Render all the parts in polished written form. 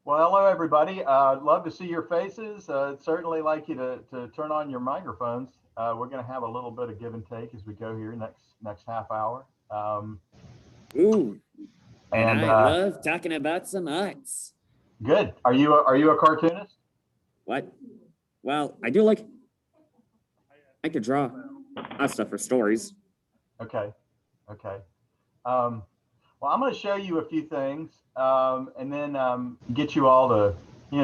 Well, hello, everybody. I'd love to see your faces. I'd certainly like you to turn on your microphones. We're going to have a little bit of give and take as we go here next half hour. Ooh, and And I love talking about some arts. Good. Are you a cartoonist? What? Well, I do like I could draw stuff for stories. Okay. Okay. Well, I'm going to show you a few things, and then get you all to,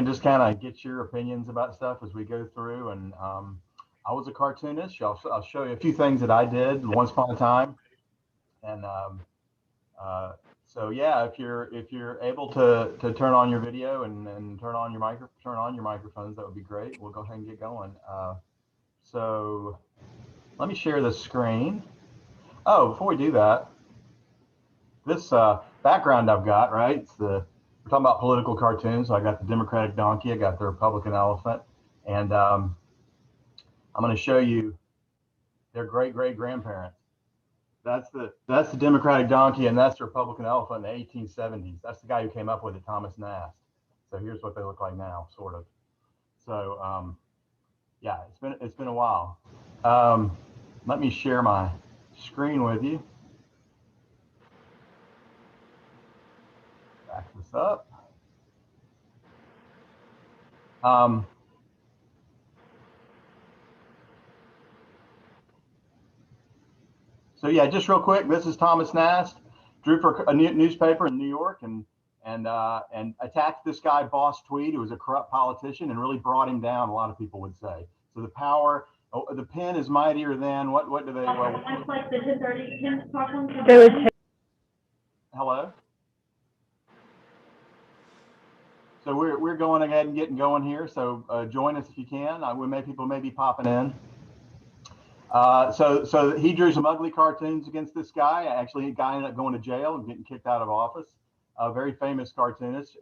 just kind of get your opinions about stuff as we go through. And I was a cartoonist. I'll show you a few things that I did once upon a time. And uh, so yeah, if you're able to turn on your video and turn on your microphones, that would be great. We'll go ahead and get going. So let me share the screen. Oh, before we do that, this background I've got, right? We're talking about political cartoons. So I got the Democratic donkey, I got the Republican elephant, and I'm going to show you their great great grandparents. That's the Democratic donkey, and that's the Republican elephant in the 1870s. That's the guy who came up with it, Thomas Nast. So here's what they look like now, sort of. So yeah, it's been a while. Let me share my screen with you. Back this up. So yeah, just real quick, this is Thomas Nast, drew for a newspaper in New York, and attacked this guy, Boss Tweed, who was a corrupt politician, and really brought him down. A lot of people would say. So the pen is mightier than what do they? Well, like the 2:30 Tim's talking. hello. So we're going ahead and getting going here. So join us if you can. People may be popping in. So he drew some ugly cartoons against this guy. Actually, a guy ended up going to jail and getting kicked out of office. A very famous cartoonist,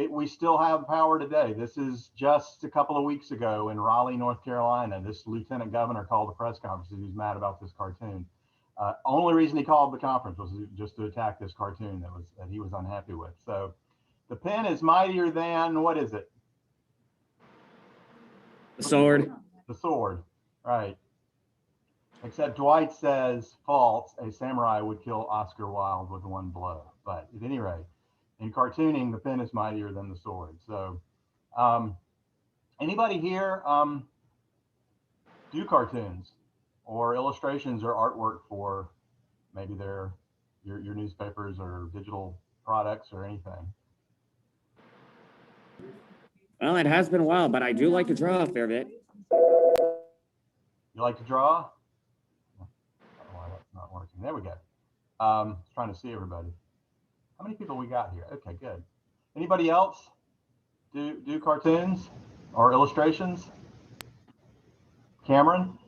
we still have power today. This is just a couple of weeks ago in Raleigh, North Carolina. This lieutenant governor called a press conference. He was mad about this cartoon. Only reason he called the conference was just to attack this cartoon that he was unhappy with. So the pen is mightier than, what is it? The sword. The sword, right. Except Dwight says false, a samurai would kill Oscar Wilde with one blow. But at any rate, in cartooning, the pen is mightier than the sword. So anybody here do cartoons or illustrations or artwork for maybe your newspapers or digital products or anything? Well, it has been a while, but I do like to draw a fair bit. You like to draw? I don't know why that's not working. There we go. Trying to see everybody. How many people we got here? Okay, good. Anybody else do cartoons or illustrations? Cameron,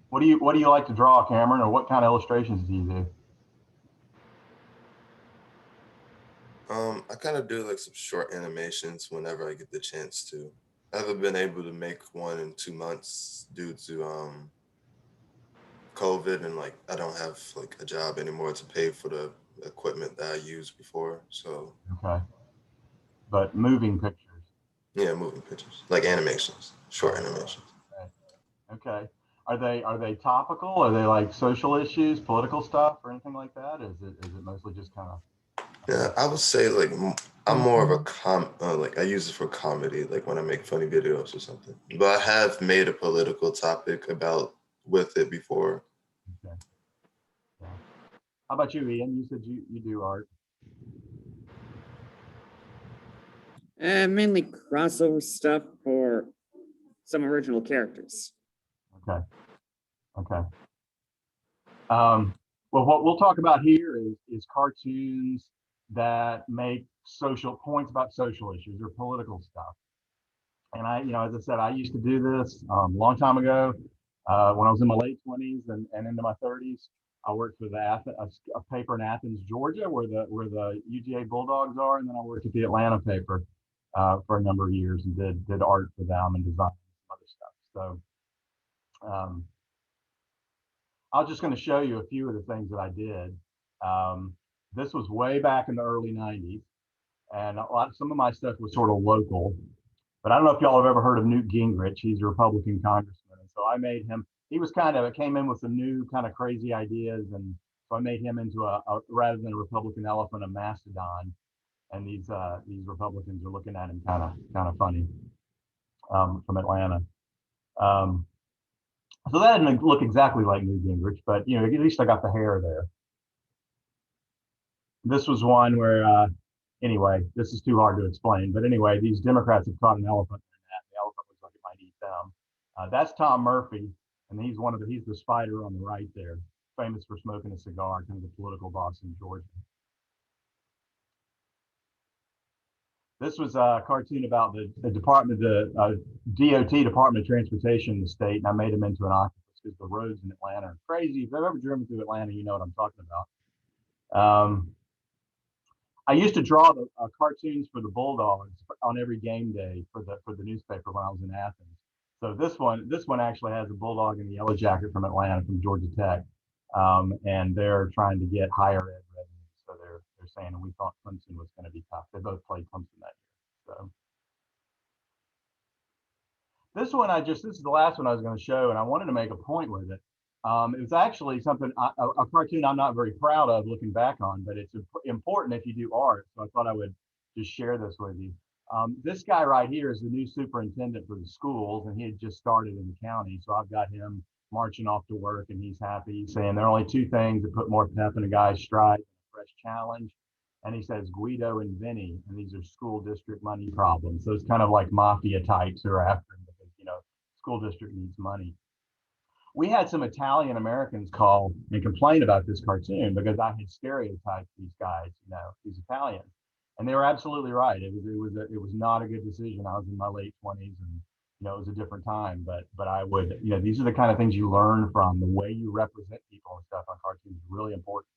what do you like to draw, Cameron, or what kind of illustrations do you do? I kind of do like some short animations whenever I get the chance to. I haven't been able to make one in 2 months due to COVID, and like I don't have like a job anymore to pay for the equipment that I used before. So Okay, but moving pictures. yeah, moving pictures, like animations, short animations. Okay. Are they topical? Are they like social issues, political stuff, or anything like that? Is it mostly just kind of? Yeah, I would say like I'm more of a like I use it for comedy, like when I make funny videos or something. But I have made a political topic about with it before. Okay. Yeah. How about you, Ian? You said you do art. Mainly crossover stuff for some original characters. Okay. Okay. Well, what we'll talk about here is cartoons that make social points about social issues or political stuff. And as I said, I used to do this a long time ago when I was in my late 20s and into my 30s. I worked for a paper in Athens, Georgia, where the UGA Bulldogs are, and then I worked at the Atlanta paper for a number of years and did art for them and design and other stuff. So I was just going to show you a few of the things that I did. This was way back in the early 90s. and some of my stuff was sort of local. But I don't know if y'all have ever heard of Newt Gingrich. He's a Republican congressman, and so I made him. He was came in with some new kind of crazy ideas, and so I made him into a rather than a Republican elephant, a mastodon. And these Republicans are looking at him kind of funny, from Atlanta. Um, so that didn't look exactly like Newt Gingrich, but at least I got the hair there. This was one where, anyway, this is too hard to explain, but anyway, these Democrats have caught an elephant in that. The elephant looks like it might eat them. That's Tom Murphy, and he's the spider on the right there, famous for smoking a cigar, kind of the political boss in Georgia. This was a cartoon about the department, the DOT, Department of Transportation in the state, and I made him into an octopus because the roads in Atlanta are crazy. If you've ever driven through Atlanta, you know what I'm talking about. I used to draw the cartoons for the Bulldogs on every game day for the newspaper when I was in Athens. So this one actually has a Bulldog in the yellow jacket from Atlanta, from Georgia Tech, and they're trying to get higher ed revenue. So they're saying, and we thought Clemson was going to be tough. They both played Clemson that year. So this is the last one I was going to show, and I wanted to make a point with it. It was actually something, a cartoon I'm not very proud of looking back on, but it's important if you do art. So I thought I would just share this with you. This guy right here is the new superintendent for the schools, and he had just started in the county. So I've got him marching off to work, and he's happy. He's saying there are only two things that put more pep in a guy's stride: a fresh challenge. And he says Guido and Vinny, and these are school district money problems. So it's kind of like mafia types who are after him because, school district needs money. We had some Italian Americans call and complain about this cartoon because I had stereotyped these guys, these Italians, and they were absolutely right. It was not a good decision. I was in my late 20s, and it was a different time. But I would, these are the kind of things you learn from the way you represent people and stuff on cartoons is really important.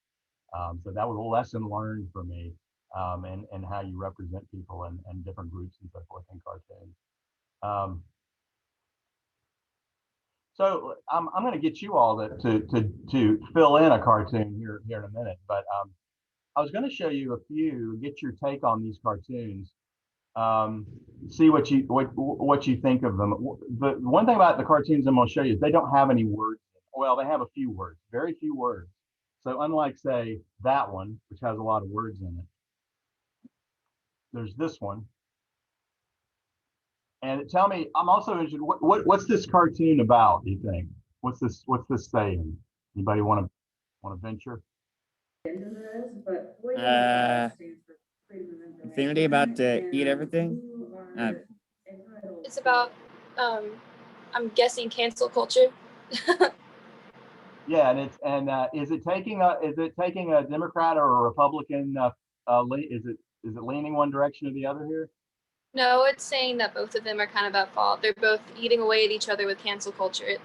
So that was a lesson learned for me, and how you represent people and different groups and so forth in cartoons. So I'm going to get you all to fill in a cartoon here in a minute, but I was going to show you a few, get your take on these cartoons, see what you think of them. The one thing about the cartoons I'm going to show you is they don't have any words. Well, they have a few words, very few words. So unlike, say, that one, which has a lot of words in it, there's this one. And tell me, I'm also interested, what's this cartoon about, do you think? What's this saying? Anybody want to venture? Infinity about to eat everything? It's about, I'm guessing, cancel culture. Yeah, and is it taking a Democrat or a Republican? Is it leaning one direction or the other here? No, it's saying that both of them are kind of at fault. They're both eating away at each other with cancel culture.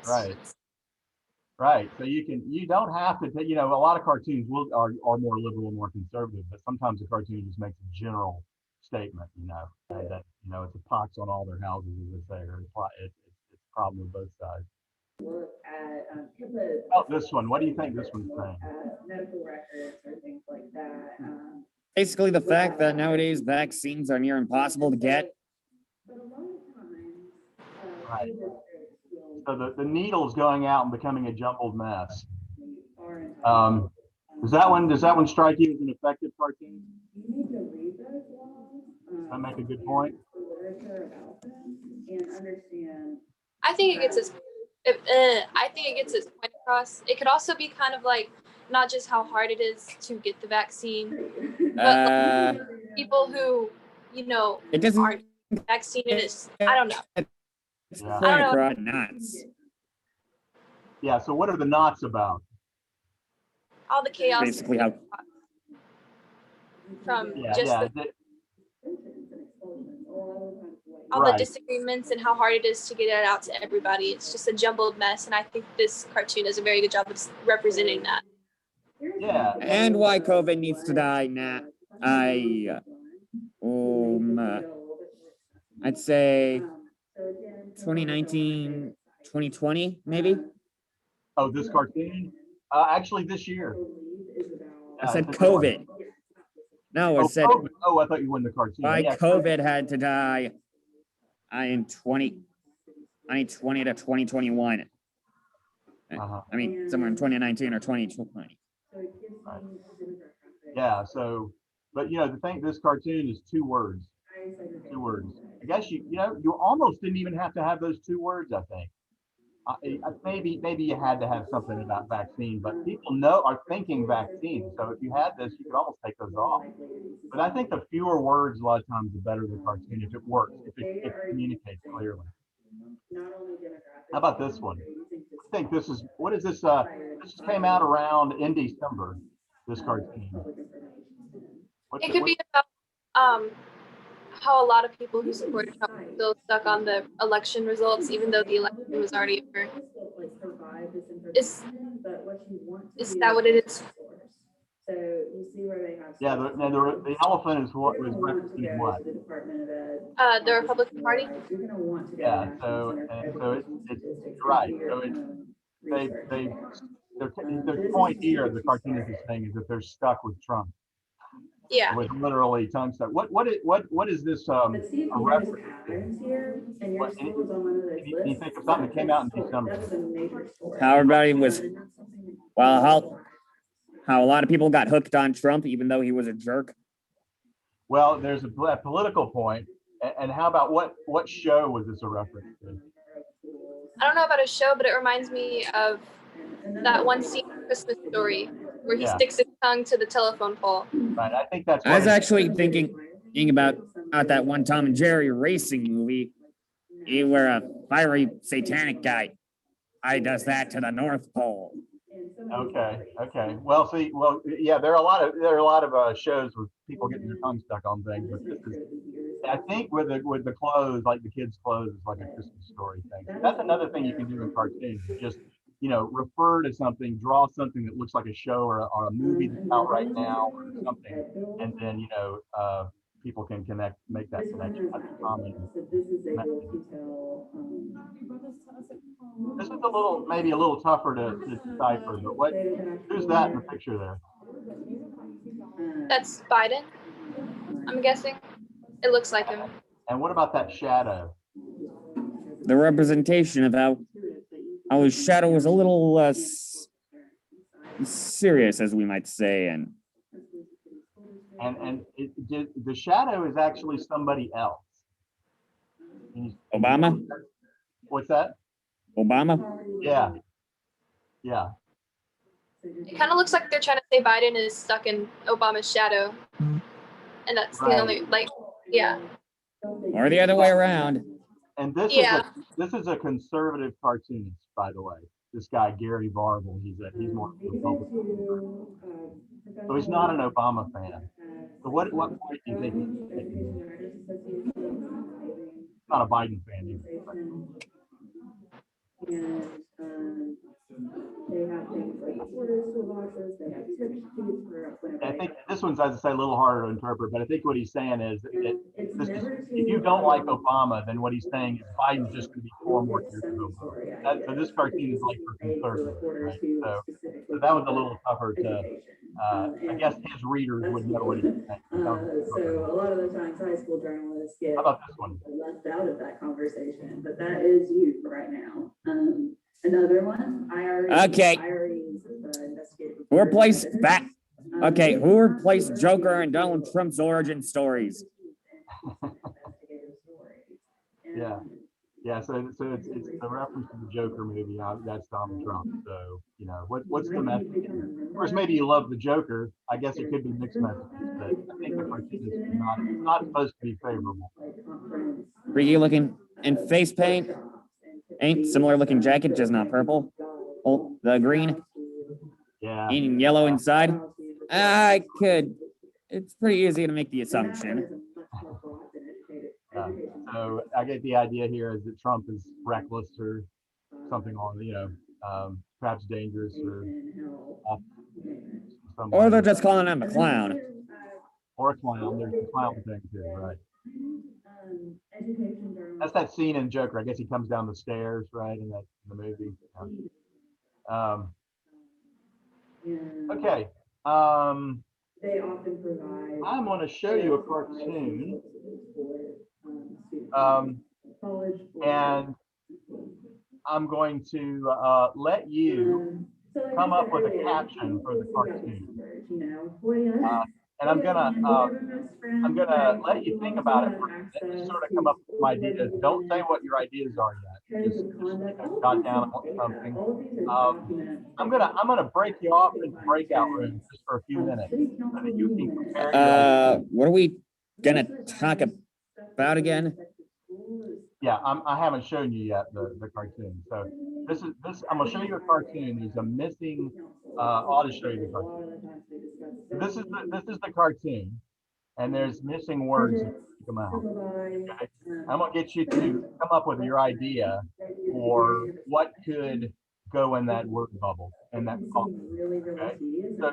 Right. So you don't have to, a lot of cartoons are more liberal, more conservative, but sometimes a cartoon just makes a general statement, and that, it's a pox on all their houses, as they say, or it's a problem with both sides. Look at This one. What do you think this one's saying? medical records or things like that. Basically, the fact that nowadays vaccines are near impossible to get. But a lot of times, Right. So the needle's going out and becoming a jumbled mess. Does that one strike you as an effective cartoon? You need to read those laws. Does that make a good point? Literature about them and understand. I think it gets its point across. It could also be kind of like not just how hard it is to get the vaccine, but like people who It doesn't aren't vaccinated. I don't know. It's Yeah. point across nuts. Yeah. So what are the knots about? All the chaos Basically how from all Right. the disagreements and how hard it is to get it out to everybody. It's just a jumbled mess, and I think this cartoon does a very good job of representing that. Yeah. and why COVID needs to die now. I'd say 2019, 2020, maybe. Oh, this cartoon? Actually, this year. I said COVID. No, it said I thought you won the cartoon. by Yeah, COVID had to die in 2020 to 2021. Uh-huh. I mean, somewhere in 2019 or 2020. Right. Yeah. So, but the thing, this cartoon is 2 words. 2 words. I guess you almost didn't even have to have those 2 words. I think. Maybe you had to have something about vaccine, but people are thinking vaccine. So if you had this, you could almost take those off. But I think the fewer words, a lot of times, the better the cartoon if it works, if it communicates clearly. How about this one? I think what is this? This came out around in December. This cartoon. It could be about how a lot of people who supported Trump are still stuck on the election results, even though the election was already over. Is that what it is? So you see where they have. Yeah, the elephant is what was representing what? The Republican Party. You're gonna want to go Yeah, to so it's right. So their point here, the cartoonist is saying, is that they're stuck with Trump. Yeah. With literally tongue stuck. What is this a reference to? You think of something that came out in December? How everybody was, well, how a lot of people got hooked on Trump, even though he was a jerk. Well, there's a political point, and how about what show was this a reference to? I don't know about a show, but it reminds me of that one scene in Christmas Story where he sticks his tongue to the telephone pole. Right, I think that's. I was actually thinking about that one Tom and Jerry racing movie, where a fiery satanic guy does that to the North Pole. Okay. Well, yeah, there are a lot of shows with people getting their tongue stuck on things, but this is, I think, with the clothes, like the kids' clothes, it's like a Christmas Story thing. That's another thing you can do in cartoons. Just refer to something, draw something that looks like a show or a movie that's out right now or something, and then people can make that connection. That's common. This is maybe a little tougher to decipher, but who's that in the picture there? That's Biden, I'm guessing. It looks like him. And what about that shadow? The representation of how his shadow was a little less serious, as we might say, and the shadow is actually somebody else. Obama? What's that? Obama? Yeah. It kind of looks like they're trying to say Biden is stuck in Obama's shadow. And that's the only, yeah. Or the other way around. And this is a conservative cartoonist, by the way. This guy, Gary Varvel, he's more Republican. So he's not an Obama fan. So what point do you think he's taking? Not a Biden fan either. And they have things like orders to watches, they have tip sheets for whenever. I think this one's, as I say, a little harder to interpret, but I think what he's saying is that if you don't like Obama, then what he's saying is Biden's just going to be 4 more years of Obama. So this cartoon is like for conservatives, right? So that was a little tougher to, I guess his readers would know what he's saying. So a lot of the times high school journalists get How about this one? left out of that conversation, but that is youth right now. Another one, Okay. Who replaced that? Okay, who replaced Joker and Donald Trump's origin stories? Yeah. So it's a reference to the Joker movie. That's Donald Trump. So what's the message? Of course, maybe you love the Joker. I guess it could be mixed messages, but I think the cartoon is not supposed to be favorable. Freaky looking and face paint. Ain't similar looking jacket, just not purple. Oh, the green. Yeah. And yellow inside. It's pretty easy to make the assumption. So I get the idea here is that Trump is reckless or something on, perhaps dangerous or off. Or they're just calling him a clown. Or a clown. There's the clown thing too, right? That's that scene in Joker. I guess he comes down the stairs, right, in the movie. Okay. they often provide. I'm going to show you a cartoon. And I'm going to let you come up with a caption for the cartoon. And I'm gonna let you think about it for a minute, just sort of come up with some ideas. Don't say what your ideas are yet. Just jot down something. I'm gonna break you off into breakout rooms just for a few minutes so that you can compare your ideas. What are we gonna talk about again? Yeah, I haven't shown you yet the cartoon. So I'm gonna show you a cartoon. There's a missing. I'll just show you the cartoon. This is the cartoon, and there's missing words that come out. Okay? I'm gonna get you to come up with your idea for what could go in that word bubble and that box. Okay, so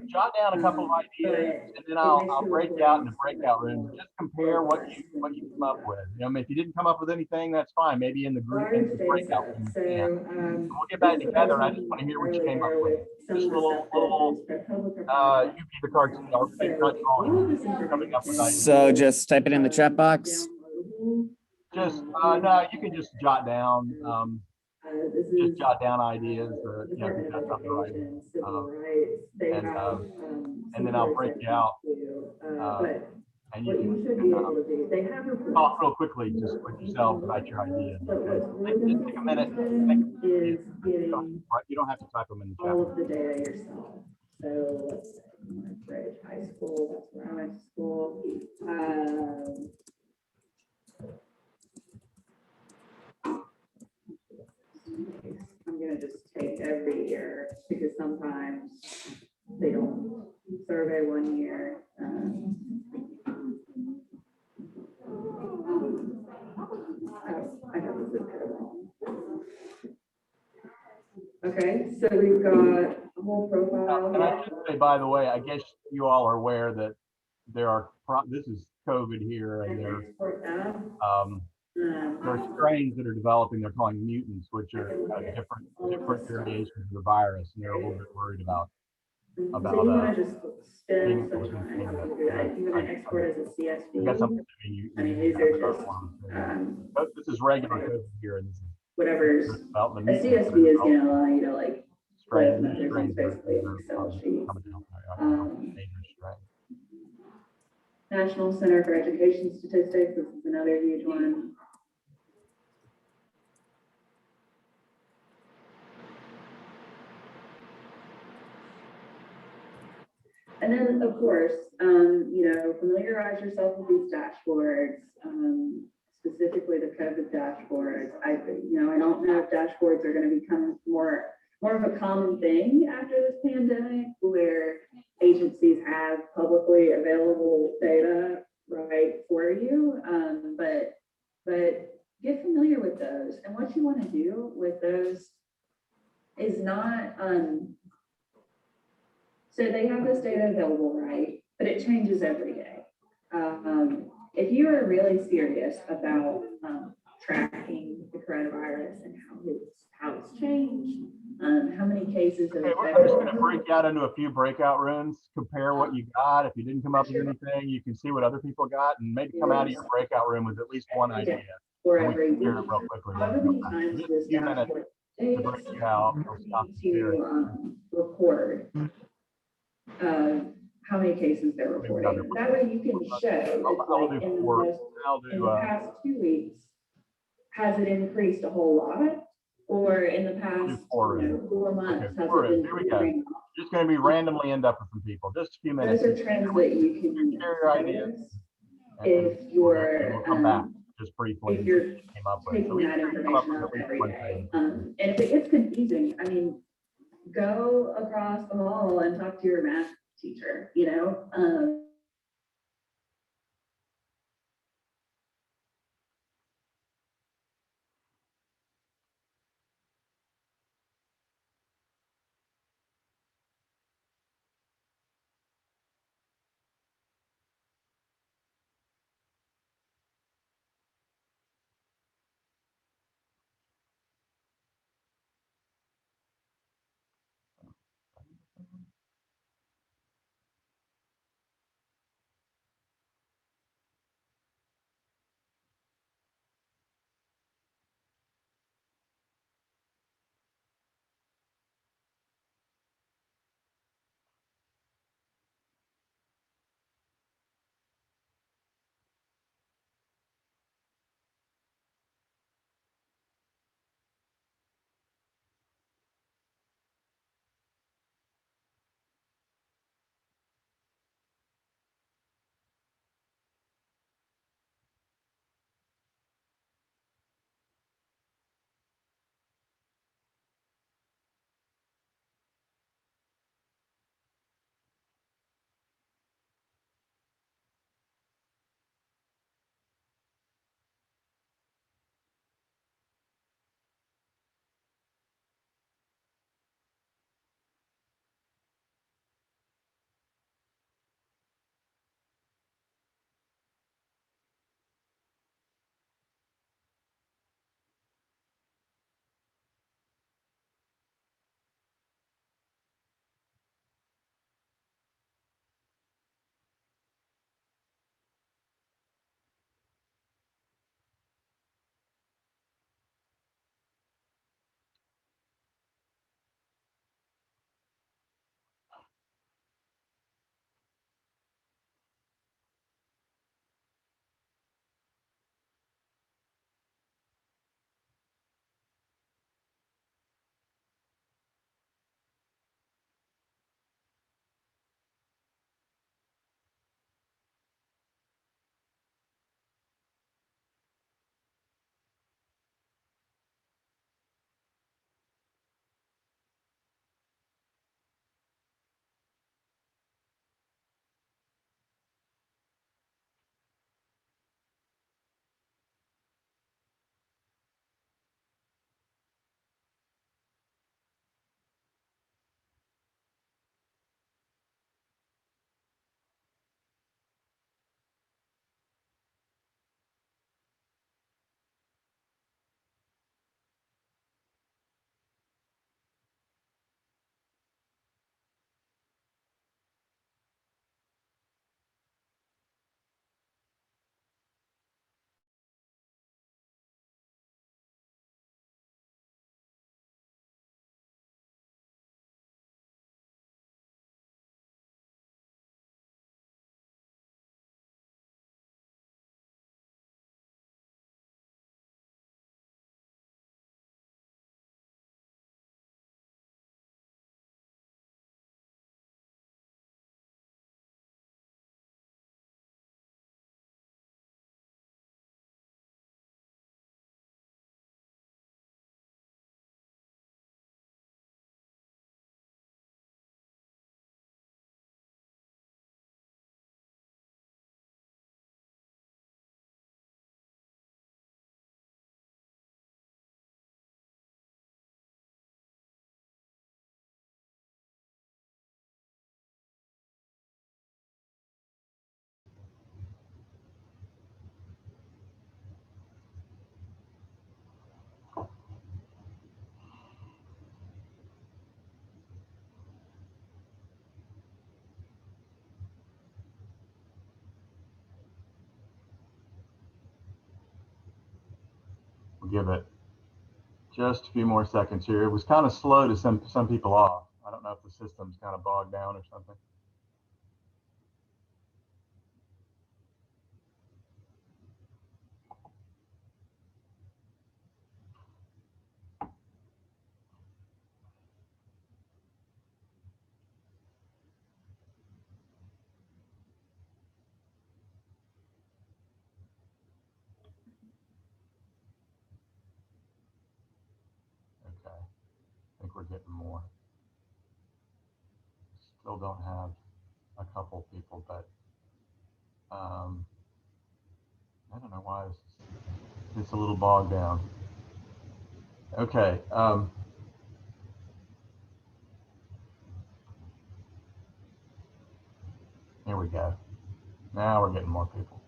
jot down a couple of ideas, and then I'll break you out into breakout rooms and just compare what you come up with. You know, if you didn't come up with anything, that's fine. Maybe in the group in the breakout room you can. We'll get back together, and I just want to hear what you came up with. Just a little you be the cartoon or not drawing, coming up with ideas. So just type it in the chat box. Just no, you can just jot down ideas. You know, if you've got something right. And then I'll break you out. And you can talk real quickly just with yourself about your ideas. Okay? Just take a minute. You don't have to type them in the chat. All of the data yourself. So let's say Bridge High School, that's where I went to school. I'm gonna just take every year because sometimes they don't survey one year. I have the zip code wrong. Okay, so we've got a whole profile. And I should say, by the way, I guess you all are aware that there are this is COVID here, and there are strains that are developing. They're calling mutants, which are different variations of the virus, and they're a little bit worried about so you want to just spend some time. You want to export as a CSV. I guess I'm you, I mean, these are just this is regular COVID here, and this is whatever's a CSV is going to allow you to like strains, basically an Excel sheet. National Center for Education Statistics. This is another huge one. And then, of course, you know, familiarize yourself with these dashboards, specifically the COVID dashboards. I don't know if dashboards are going to become more of a common thing after this pandemic, where agencies have publicly available data, right, for you. But get familiar with those. And what you want to do with those is not, so they have this data available, right? But it changes every day. If you are really serious about tracking the coronavirus and how it's changed, how many cases have I'm just going to break out into a few breakout rooms, compare what you got. If you didn't come up with anything, you can see what other people got, and maybe come out of your breakout room with at least one idea. For every week. Real quickly. However many times this dashboard takes to break you out. to record how many cases they're reporting. That way you can show that, like, in the past 2 weeks, has it increased a whole lot? Or in the past 4 months, has it been decreasing? Just going to be randomly end up with some people. Just a few minutes. Those are trends that you can share your ideas. If you're come back just briefly. If you're came up with. taking that information up every day. And if it gets confusing, I mean, go across the hall and talk to your math teacher, you know. We'll give it just a few more seconds here. It was kind of slow to send some people off. I don't know if the system's kind of bogged down or something. Okay, I think we're getting more. Still don't have a couple people, but I don't know why it's a little bogged down. Okay. Here we go. Now we're getting more people.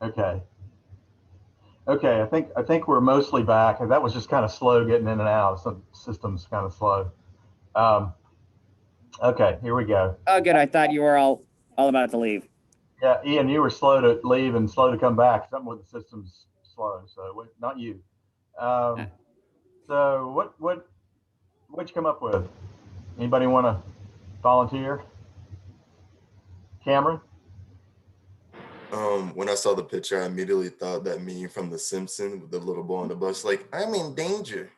Okay. Okay, I think we're mostly back. That was just kind of slow getting in and out. Some systems kind of slow. Okay, here we go. Oh, good. I thought you were all about to leave. Yeah, Ian, you were slow to leave and slow to come back. Something with the system's slow. So not you. So what'd you come up with? Anybody want to volunteer? Cameron? When I saw the picture, I immediately thought that meme from The Simpsons with the little boy on the bus, like, I'm in danger.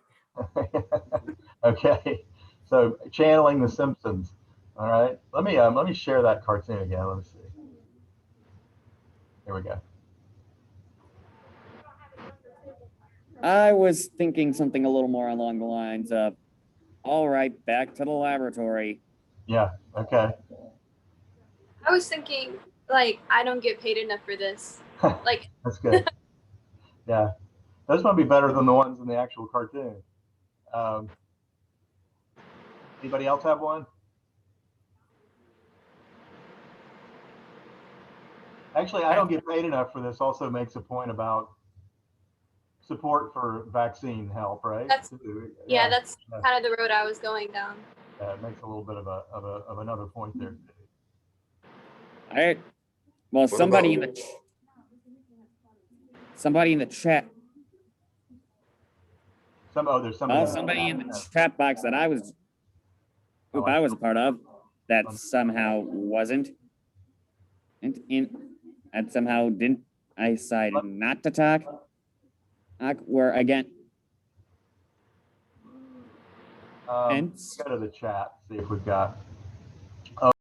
Okay, so channeling The Simpsons. All right, let me share that cartoon again. Let me see. Here we go. I was thinking something a little more along the lines of, all right, back to the laboratory. Yeah. Okay. I was thinking, like, I don't get paid enough for this. Like, That's good. Yeah, those might be better than the ones in the actual cartoon. Anybody else have one? Actually, I don't get paid enough for this. Also makes a point about support for vaccine help, right? that's Yeah, that's kind of the road I was going down. yeah, it makes a little bit of another point there. All right. Well, What somebody about- in the chat. There's somebody. Somebody in the chat box that I was a part of that somehow wasn't. And somehow didn't. I decided not to talk. Where again? Go to the chat, see if we've got